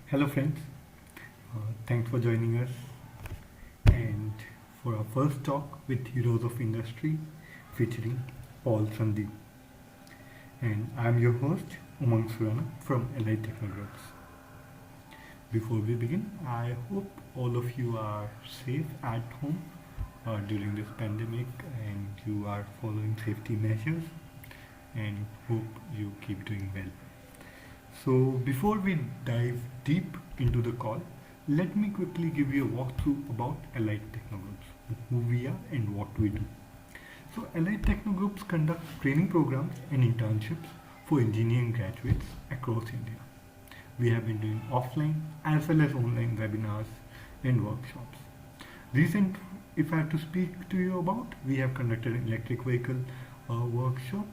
Hello, friends. Thanks for joining us and for our first talk with Heroes of Industry featuring Paul Sandeep. And I'm your host, Umang Surana from Allied Technogroups. Before we begin, I hope all of you are safe at home during this pandemic and you are following safety measures and hope you keep doing well. So, before we dive deep into the call, let me quickly give you a walkthrough about Allied Technogroups, who we are and what we do. So, Allied Technogroups conduct training programs and internships for engineering graduates across India. We have been doing offline as well as online webinars and workshops. Recent, if I have to speak to you about, we have conducted an electric vehicle workshop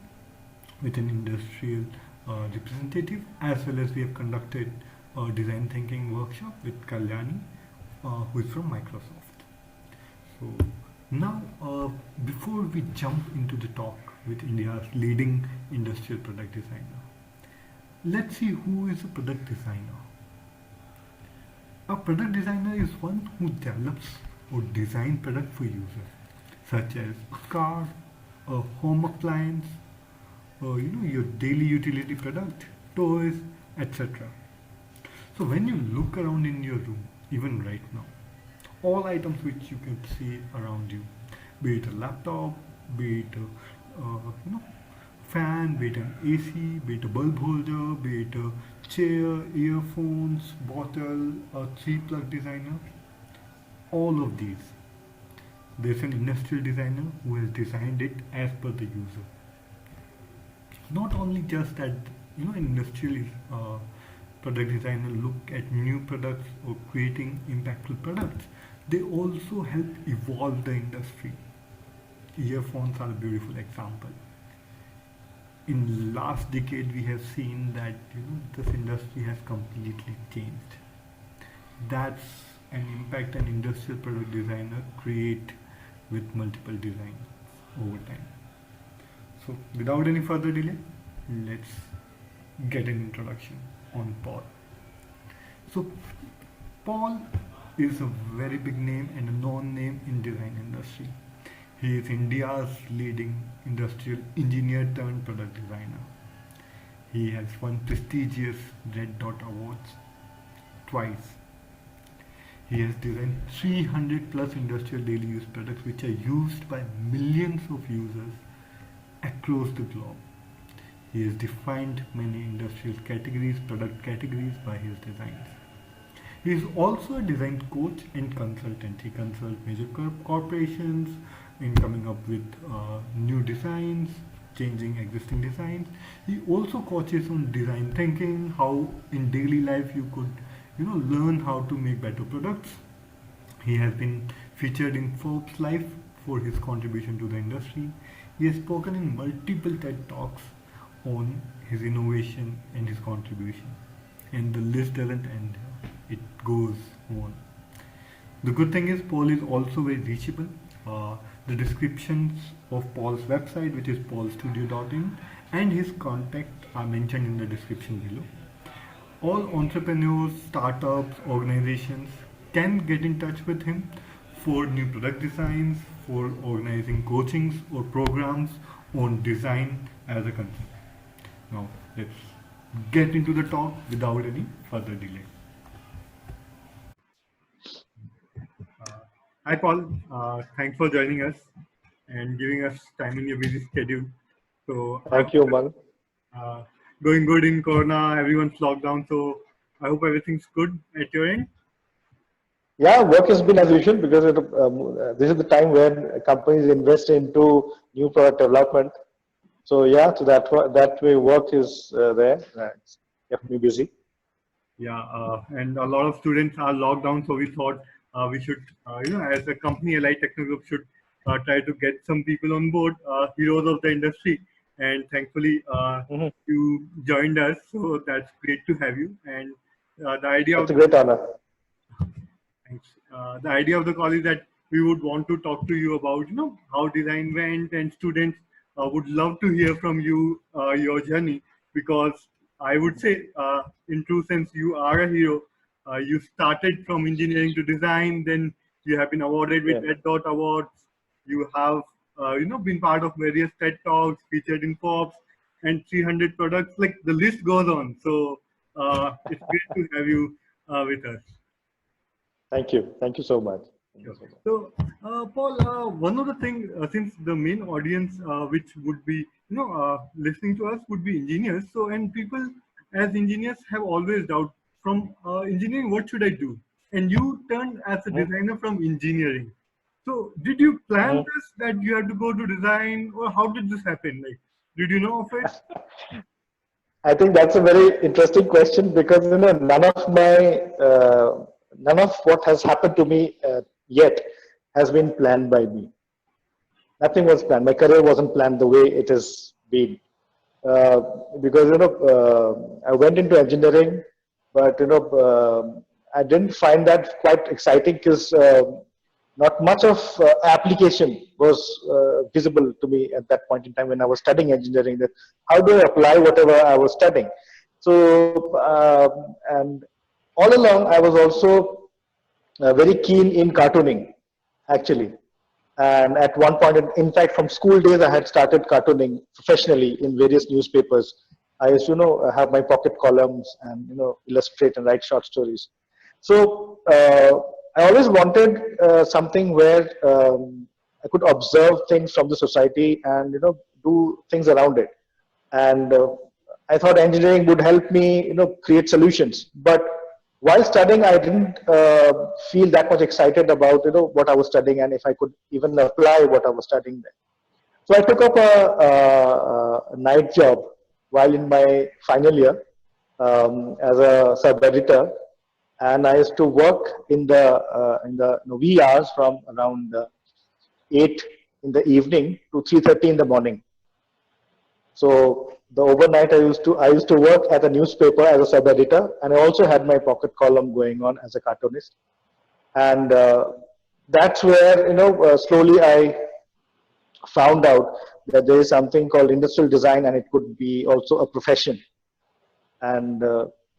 with an industrial representative, as well as we have conducted a design thinking workshop with Kalyani, who is from Microsoft. So now, before we jump into the talk with India's leading industrial product designer, let's see who is a product designer. A product designer is one who develops or designs product for users, such as a car, a home appliance, your daily utility product, toys, etc. So when you look around in your room, even right now, all items which you can see around you, be it a laptop, be it a fan, be it an AC, be it a bulb holder, be it a chair, earphones, bottle, a three plug designer, all of these. There's an industrial designer who has designed it as per the user. Not only just that, industrial product designer look at new products or creating impactful products, they also help evolve the industry. Earphones are a beautiful example. In last decade, we have seen that this industry has completely changed. That's an impact an industrial product designer create with multiple designs over time. So, without any further delay, let's get an introduction on Paul. So, Paul is a very big name and a known name in design industry. He is India's leading industrial engineer turned product designer. He has won prestigious Red Dot Awards twice. He has designed 300 plus industrial daily use products which are used by millions of users across the globe. He has defined many industrial categories, product categories by his designs. He is also a design coach and consultant. He consults major corporations in coming up with new designs, changing existing designs. He also coaches on design thinking, how in daily life you could, learn how to make better products. He has been featured in Forbes Life for his contribution to the industry. He has spoken in multiple TED Talks on his innovation and his contribution. And the list doesn't end, it goes on. The good thing is, Paul is also very reachable. The descriptions of Paul's website, which is paulstudio.in, and his contact are mentioned in the description below. All entrepreneurs, startups, organizations can get in touch with him for new product designs, for organizing coachings or programs on design as a concept. Now, let's get into the talk without any further delay. Hi, Paul. Thanks for joining us and giving us time in your busy schedule. So, Thank you, Umang. uh, going good in Corona, everyone's locked down. So, I hope everything's good at your end. Yeah, work has been as usual because this is the time when companies invest into new product development. So yeah, so that way work is there. It's kept me busy. Yeah, and a lot of students are locked down, so we thought we should, as a company, Allied Techno Group should try to get some people on board, heroes of the industry. And thankfully, Hmm. you joined us, so that's great to have you. And the idea It's of a great honor. Thanks. The idea of the call is that we would want to talk to you about, how design went, and students would love to hear from you your journey because I would say, in true sense, you are a hero you started from engineering to design, then you have been awarded with Yeah. Red Dot Awards. You have, been part of various TED Talks, featured in Forbes, and 300 products. Like the list goes on. So it's great to have you with us. Thank you. Thank you so much. Thank you Sure. so much. So, Paul, one of the things, since the main audience, which would be, listening to us, would be engineers. So, and people as engineers have always doubt from engineering, what should I do? And you turned as a Mhm. designer from engineering. So, did you plan Mhm. this that you have to go to design, or how did this happen? Like, did you know of it? I think that's a very interesting question because none of what has happened to me yet has been planned by me. Nothing was planned. My career wasn't planned the way it has been. Uh, because I went into engineering, but I didn't find that quite exciting because not much of application was visible to me at that point in time when I was studying engineering. That how do I apply whatever I was studying? So and all along, I was also very keen in cartooning, actually. And at one point, in fact, from school days, I had started cartooning professionally in various newspapers. I used to, have my pocket columns and illustrate and write short stories. So I always wanted something where I could observe things from the society and do things around it. And I thought engineering would help me create solutions. But while studying, I didn't feel that much excited about what I was studying and if I could even apply what I was studying there. So I took up a night job while in my final year as a sub editor, and I used to work in the wee hours from around 8 in the evening to 3:30 in the morning. So the overnight I used to work at a newspaper as a sub editor, and I also had my pocket column going on as a cartoonist. And that's where slowly I found out that there is something called industrial design, and it could be also a profession. And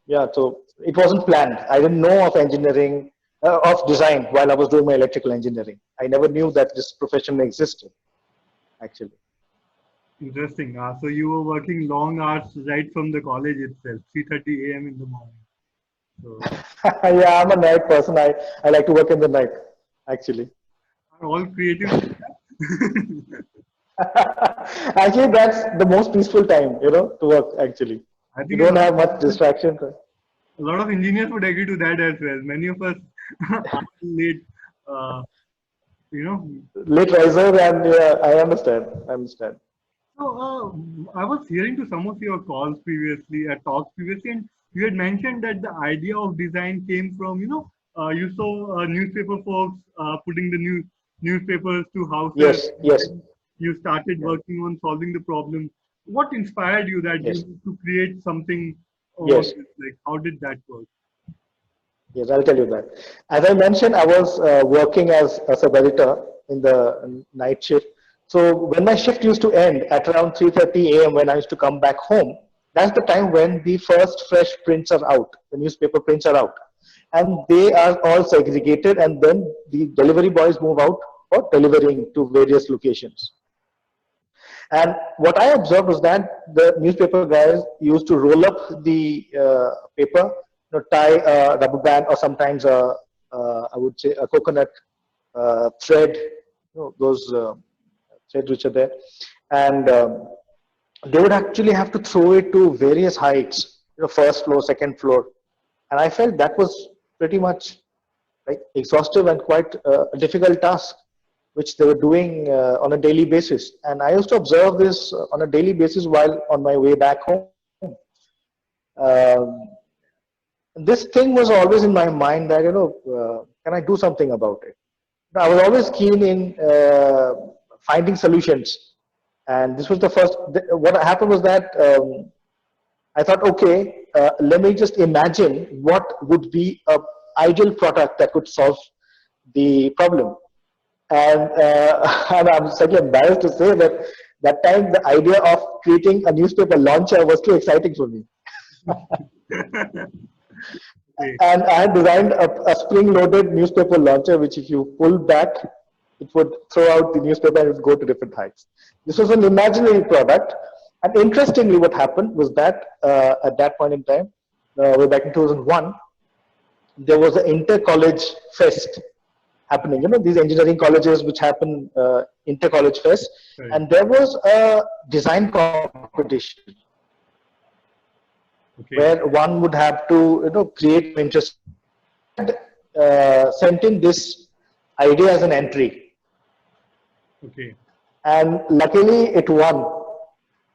yeah, so it wasn't planned. I didn't know of engineering, of design while I was doing my electrical engineering. I never knew that this profession existed, actually. Interesting. So you were working long hours right from the college itself, 3:30 a.m. in the morning. So Yeah, I'm a night person. I like to work in the night, actually. are all creatives like that? Actually, that's the most peaceful time, to work, actually. I You think don't have much distraction. a lot of engineers would agree to that as well. Many of us are late, uh, you know. Late riser, and yeah, I understand. I understand. So I was hearing to some of your calls previously, talks previously, and you had mentioned that the idea of design came from, you saw newspaper folks putting the newspapers to houses, Yes, and yes, then you started yeah, working on solving the problem. What inspired you that you yes, need to create something on yes. this? Like, how did that work? Yes, I'll tell you that. As I mentioned, I was working as a sub-editor in the night shift. So when my shift used to end at around 3:30 a.m. when I used to come back home, that's the time when the first fresh prints are out. The newspaper prints are out. And they are all segregated, and then the delivery boys move out for delivering to various locations. And what I observed was that the newspaper guys used to roll up the paper, tie a rubber band or sometimes I would say a coconut thread, those threads which are there, and they would actually have to throw it to various heights, first floor, second floor, and I felt that was pretty much like exhaustive and quite a difficult task which they were doing on a daily basis. And I used to observe this on a daily basis while on my way back home. Um, this thing was always in my mind that can I do something about it? I was always keen in finding solutions, and this was the first. What happened was that I thought, okay, let me just imagine what would be a ideal product that could solve the problem. And, and I'm slightly embarrassed to say that that time the idea of creating a newspaper launcher was too exciting for me. Okay. And I had designed a spring-loaded newspaper launcher, which if you pull back, it would throw out the newspaper and it would go to different heights. This was an imaginary product. And interestingly, what happened was that at that point in time, way back in 2001, there was an inter-college fest happening. You know, these engineering colleges which happen inter-college fest, Right. and there was a design competition Okay. where one would have to create interest. Sent in this idea as an entry, Okay. and luckily it won.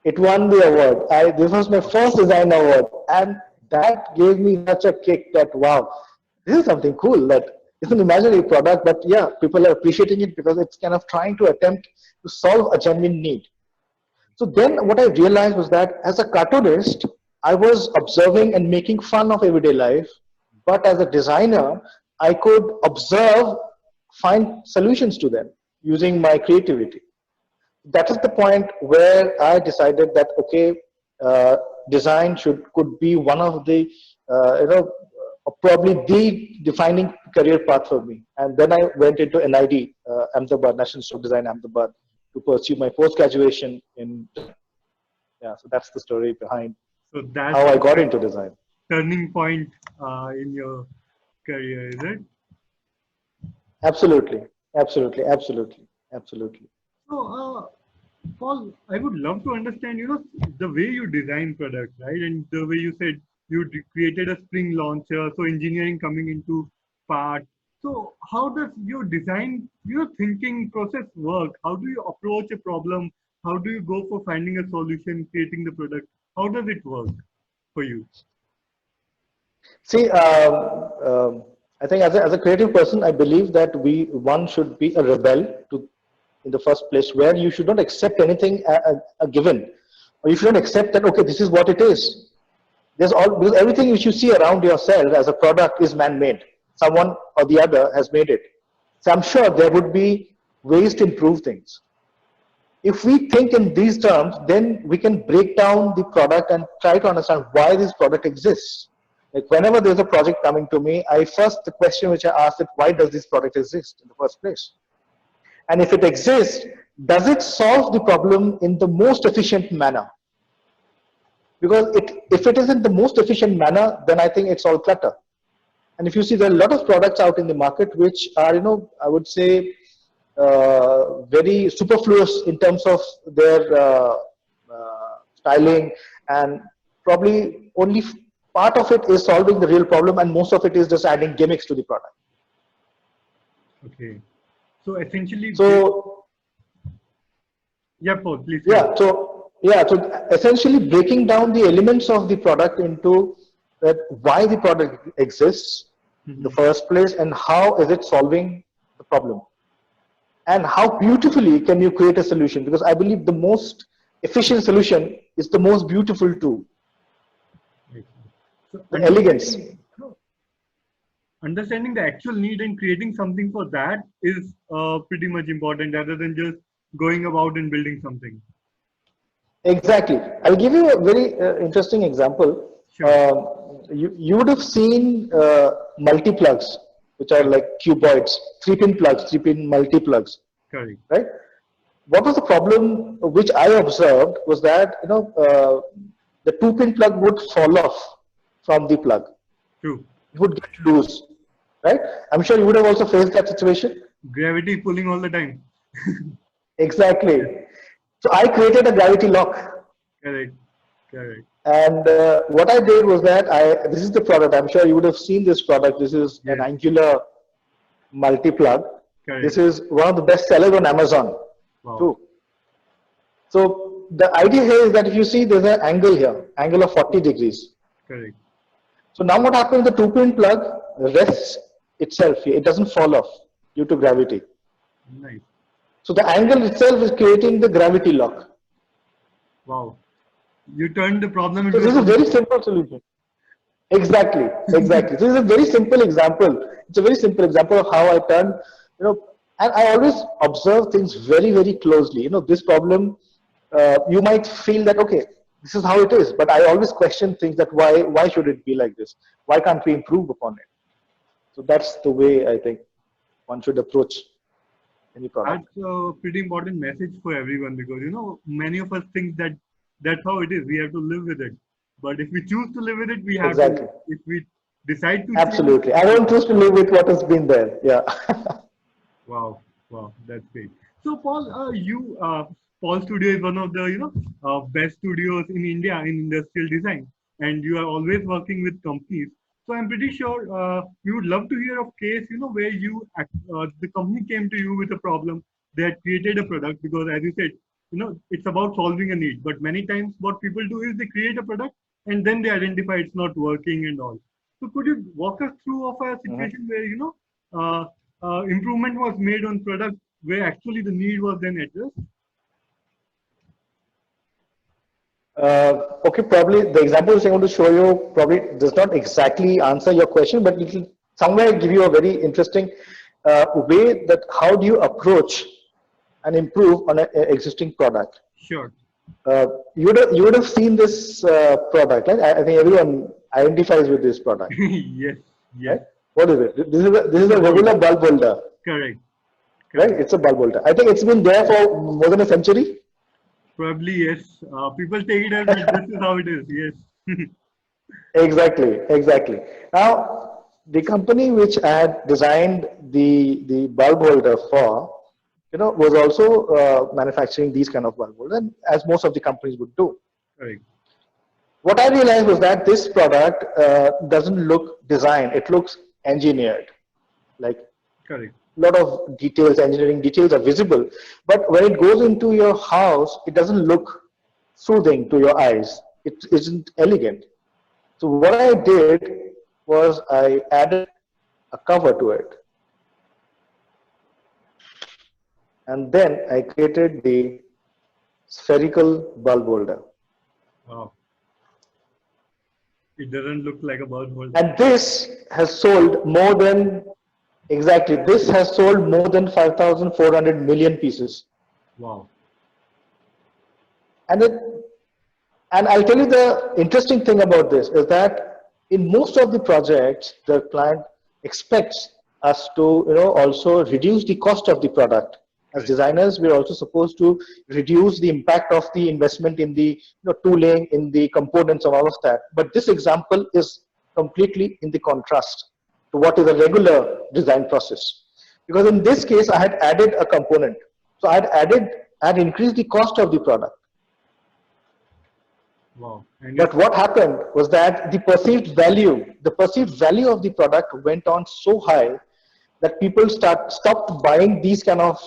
It won the award. This was my first design award, and that gave me such a kick that wow, this is something cool. That it's an imaginary product, but yeah, people are appreciating it because it's kind of trying to attempt to solve a genuine need. So then what I realized was that as a cartoonist, I was observing and making fun of everyday life, but as a designer, I could observe, find solutions to them using my creativity. That is the point where I decided that okay, design could be one of the probably the defining career path for me. And then I went into NID, Ahmedabad, National Institute of Design, Ahmedabad, to pursue my post graduation in. Yeah, so that's the story behind So that's how I the got into design. turning point in your career, is it? Absolutely, absolutely, absolutely, absolutely. So, Paul, I would love to understand, the way you design products, right? And the way you said you created a spring launcher, so engineering coming into part. So, how does your design, thinking process work? How do you approach a problem? How do you go for finding a solution, creating the product? How does it work for you? See, I think as a creative person, I believe that one should be a rebel to in the first place, where you should not accept anything a given, or you should not accept that okay, this is what it is. Because everything which you see around yourself as a product is man-made. Someone or the other has made it. So I'm sure there would be ways to improve things. If we think in these terms, then we can break down the product and try to understand why this product exists. Like whenever there's a project coming to me, the question which I ask is why does this product exist in the first place? And if it exists, does it solve the problem in the most efficient manner? Because if it isn't the most efficient manner, then I think it's all clutter. And if you see, there are a lot of products out in the market which are, I would say, very superfluous in terms of their styling, and probably only part of it is solving the real problem, and most of it is just adding gimmicks to the product. Okay. So essentially, So yeah, Paul, please. so essentially breaking down the elements of the product into that why the product exists in the first place, and how is it solving the problem, and how beautifully can you create a solution, because I believe the most efficient solution is the most beautiful too. So The elegance. Understanding the actual need and creating something for that is pretty much important rather than just going about and building something. Exactly. I'll give you a very interesting example. Sure. You would have seen multi-plugs, which are like cuboids, 3-pin plugs, 3-pin multi-plugs, Correct. right? What was the problem which I observed was that, the 2-pin plug would fall off from the plug. True. It would get loose, right? I'm sure you would have also faced that situation. Gravity pulling all the time. Exactly. So I created a gravity lock. Correct. Correct. And what I did was that this is the product. I'm sure you would have seen this product. This is an angular multi-plug. Correct. This is one of the best sellers on Amazon too. So the idea here is that if you see there's an angle here, angle of 40 degrees. Correct. So now what happens, the 2-pin plug rests itself here. It doesn't fall off due to gravity. Nice. So the angle itself is creating the gravity lock. Wow. You turned the problem So into this is a very simple solution. Exactly, exactly. This is a very simple example. It's a very simple example of how I turn, and I always observe things very, very closely. This problem, you might feel that, okay, this is how it is. But I always question things that why should it be like this? Why can't we improve upon it? So that's the way I think one should approach any product. That's a pretty important message for everyone because many of us think that that's how it is. We have to live with it. But if we choose to live with it, we have to. Exactly. If we decide to change, Absolutely. I don't choose to live with what has been there. Yeah. wow, wow, that's great. So, Paul, Paul Studio is one of the best studios in India in industrial design, and you are always working with companies. So, I'm pretty sure you would love to hear of case where the company came to you with a problem. They had created a product because, as you said, it's about solving a need. But many times, what people do is they create a product and then they identify it's not working and all. So, could you walk us through of a Mhm. situation where uh, improvement was made on product where actually the need was then addressed? Okay, probably the example which I want to show you probably does not exactly answer your question, but it will somewhere give you a very interesting way that how do you approach and improve on an existing product. Sure. You would have seen this product, right? I think everyone identifies with this product, Yes, yes. right? What is it? This is It's a a bulb. regular bulb holder, Correct, right? correct. It's a bulb holder. I think it's been there for more than a century. Probably yes. People take it as that this is how it is. Yes. Exactly, exactly. Now, the company which had designed the bulb holder for, was also manufacturing these kind of bulb holders, as most of the companies would do. Correct, What I realized was that this product doesn't look designed; it looks engineered. Like correct. a lot of details, engineering details are visible, but when it goes into your house, it doesn't look soothing to your eyes. It isn't elegant. So what I did was I added a cover to it, and then I created the spherical bulb holder. Wow. It doesn't look like a bulb holder. And this has sold more than, exactly, this has sold more than 5,400 million pieces. Wow. And it, and I'll tell you the interesting thing about this is that in most of the projects, the client expects us to, also reduce the cost of the product. As Correct. designers, we're also supposed to reduce the impact of the investment in the tooling, in the components and all of that. But this example is completely in the contrast to what is a regular design process. Because in this case, I had added a component. So I had increased the cost of the product. Wow. And But what happened was that the perceived value of the product went on so high that people stopped buying these kind of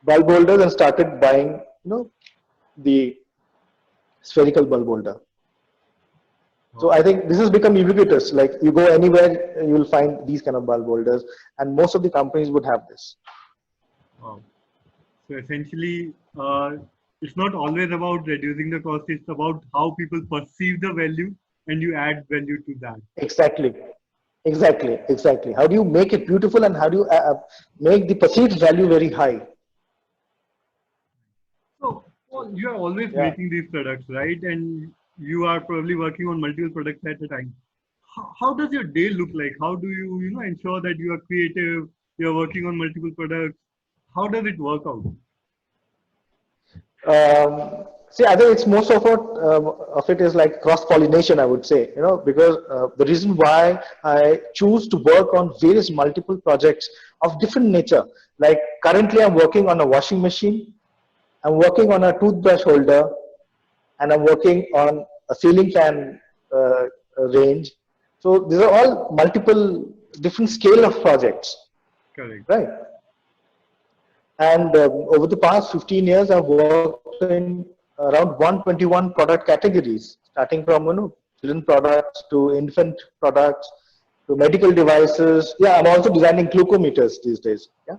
bulb holders and started buying, the spherical bulb holder. So wow. I think this has become ubiquitous. Like you go anywhere, you will find these kind of bulb holders, and most of the companies would have this. Wow. So essentially, it's not always about reducing the cost. It's about how people perceive the value, and you add value to that. Exactly. Exactly, exactly. How do you make it beautiful and how do you make the perceived value very high? So, well, you are always Yeah. making these products, right? And you are probably working on multiple products at a time. How does your day look like? How do you, ensure that you are creative? You are working on multiple products. How does it work out? See, I think it's most of it is like cross pollination. I would say, because the reason why I choose to work on various multiple projects of different nature. Like currently, I'm working on a washing machine. I'm working on a toothbrush holder, and I'm working on a ceiling fan range. So these are all multiple different scale of projects, Correct. right? And over the past 15 years, I've worked in around 121 product categories, starting from children products to infant products to medical devices. Yeah, I'm also designing glucometers these days. Yeah.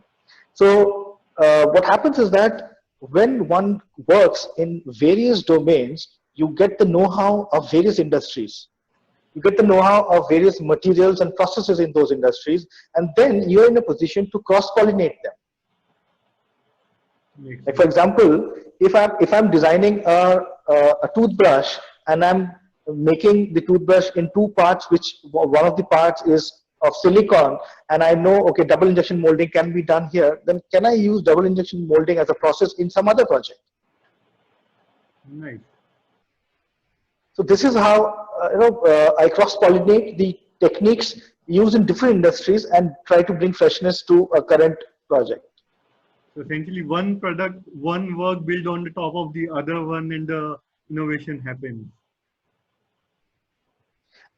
So what happens is that when one works in various domains, you get the know-how of various industries. You get the know-how of various materials and processes in those industries, and then you're in a position to cross-pollinate them. Makes Like for sense. example, if I'm designing a toothbrush and I'm making the toothbrush in two parts, which one of the parts is of silicon, and I know, okay, double injection molding can be done here, then can I use double injection molding as a process in some other project? Nice. So this is how I cross-pollinate the techniques used in different industries and try to bring freshness to a current project. So essentially, one product, one work built on the top of the other one, and the innovation happens.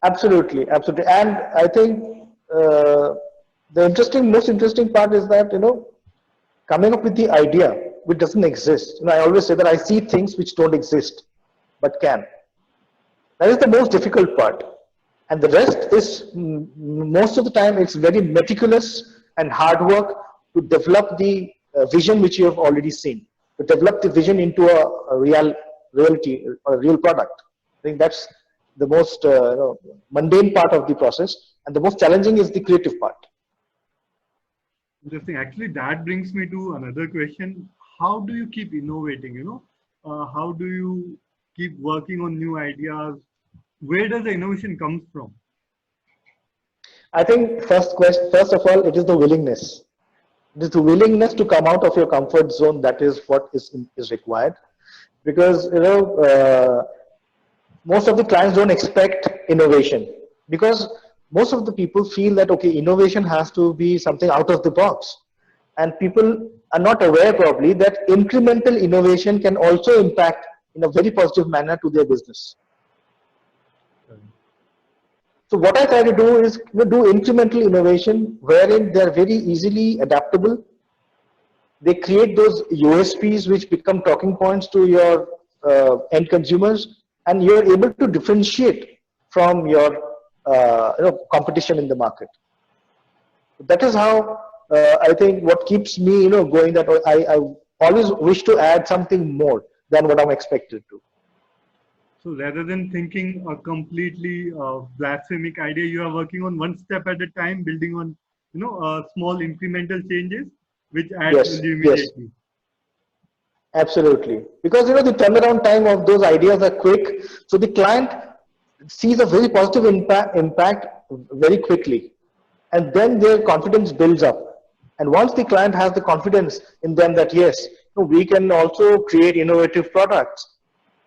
Absolutely, absolutely. And I think the most interesting part is that, coming up with the idea which doesn't exist. I always say that I see things which don't exist, but can. That is the most difficult part. And the rest is, most of the time, it's very meticulous and hard work to develop the vision which you have already seen, to develop the vision into a reality, a real product. I think that's the most mundane part of the process, and the most challenging is the creative part. Interesting. Actually, that brings me to another question. How do you keep innovating? How do you keep working on new ideas? Where does the innovation come from? I think first of all, it is the willingness. It is the willingness to come out of your comfort zone. That is what is required, because most of the clients don't expect innovation, because most of the people feel that, okay, innovation has to be something out of the box, and people are not aware probably that incremental innovation can also impact in a very positive manner to their business. So what I try to do is do incremental innovation wherein they are very easily adaptable. They create those USPs which become talking points to your end consumers, and you're able to differentiate from your competition in the market. That is how I think what keeps me going, that I always wish to add something more than what I'm expected to. So rather than thinking a completely blasphemic idea, you are working on one step at a time, building on small incremental changes which add value immediately. Yes. Absolutely, because the turnaround time of those ideas are quick, so the client sees a very positive impact very quickly, and then their confidence builds up. And once the client has the confidence in them that yes, we can also create innovative products,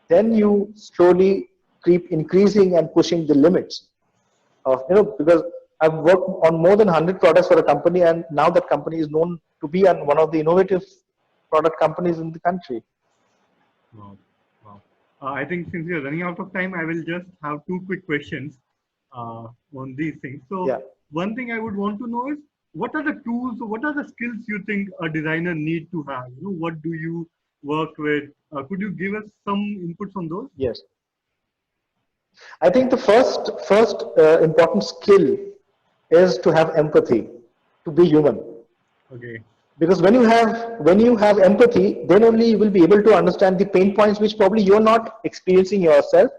then you slowly keep increasing and pushing the limits of, because I've worked on more than 100 products for a company, and now that company is known to be one of the innovative product companies in the country. Wow. Wow. I think since we are running out of time, I will just have two quick questions on these things. So one thing I would want to know is, what are the tools, what are the skills you think a designer need to have? What do you work with? Could you give us some inputs on those? Yes. I think the first important skill is to have empathy, to be human. Okay. Because when you have empathy, then only you will be able to understand the pain points which probably you're not experiencing yourself,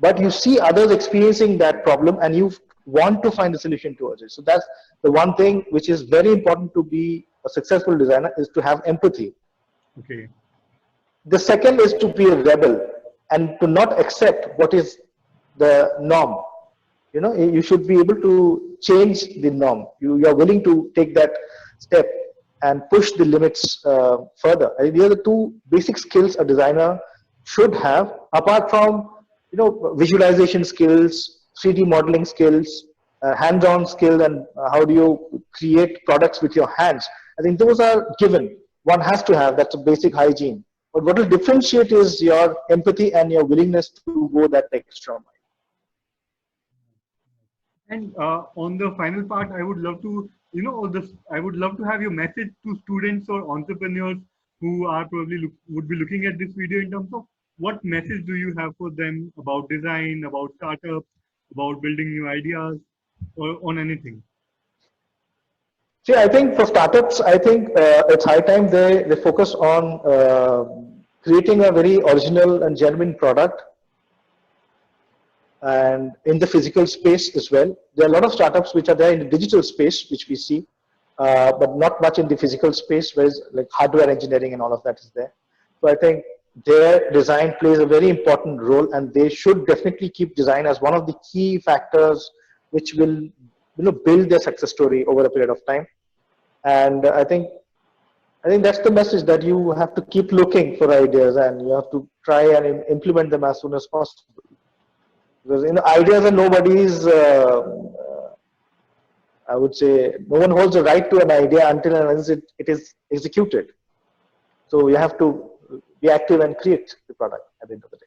but you see others experiencing that problem and you want to find a solution towards it. So that's the one thing which is very important to be a successful designer, is to have empathy. Okay. The second is to be a rebel and to not accept what is the norm. You should be able to change the norm. You are willing to take that step and push the limits further. These are the two basic skills a designer should have, apart from visualization skills, 3D modeling skills, hands-on skill, and how do you create products with your hands. I think those are given. One has to have. That's a basic hygiene. But what will differentiate is your empathy and your willingness to go that extra mile. And on the final part, I would love to, I would love to have your message to students or entrepreneurs who are probably would be looking at this video, in terms of what message do you have for them about design, about startups, about building new ideas, or on anything? See, I think for startups, I think it's high time they focus on creating a very original and genuine product, and in the physical space as well. There are a lot of startups which are there in the digital space, which we see, but not much in the physical space, whereas like hardware engineering and all of that is there. So I think their design plays a very important role, and they should definitely keep design as one of the key factors which will build their success story over a period of time. And I think that's the message, that you have to keep looking for ideas and you have to try and implement them as soon as possible. Because ideas are nobody's. I would say no one holds a right to an idea until and unless it is executed. So you have to be active and create the product at the end of the day.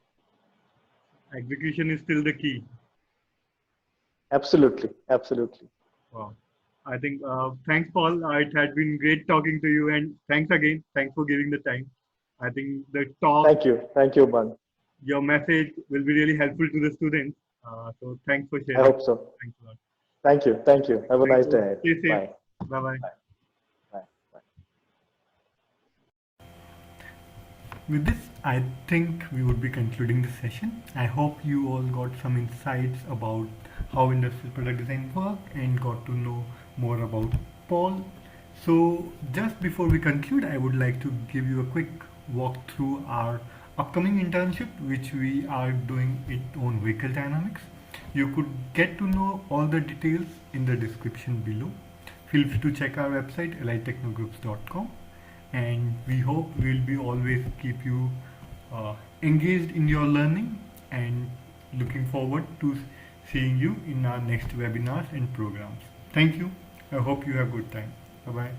Execution is still the key. Absolutely, absolutely. Wow. I think, thanks, Paul. It had been great talking to you, and thanks again. Thanks for giving the time. I think the talk, Thank you, Man. your message will be really helpful to the students. So thanks for I sharing. hope so. Thanks a lot. Thank you. Have a Thank nice you. day ahead. Stay safe. Bye. Bye-bye. Bye. Bye. Bye. With this, I think we would be concluding the session. I hope you all got some insights about how industrial product design work and got to know more about Paul. So just before we conclude, I would like to give you a quick walk through our upcoming internship, which we are doing it on vehicle dynamics. You could get to know all the details in the description below. Feel free to check our website alitechnogroups.com, and we hope we'll be always keep you engaged in your learning, and looking forward to seeing you in our next webinars and programs. Thank you. I hope you have a good time. Bye bye.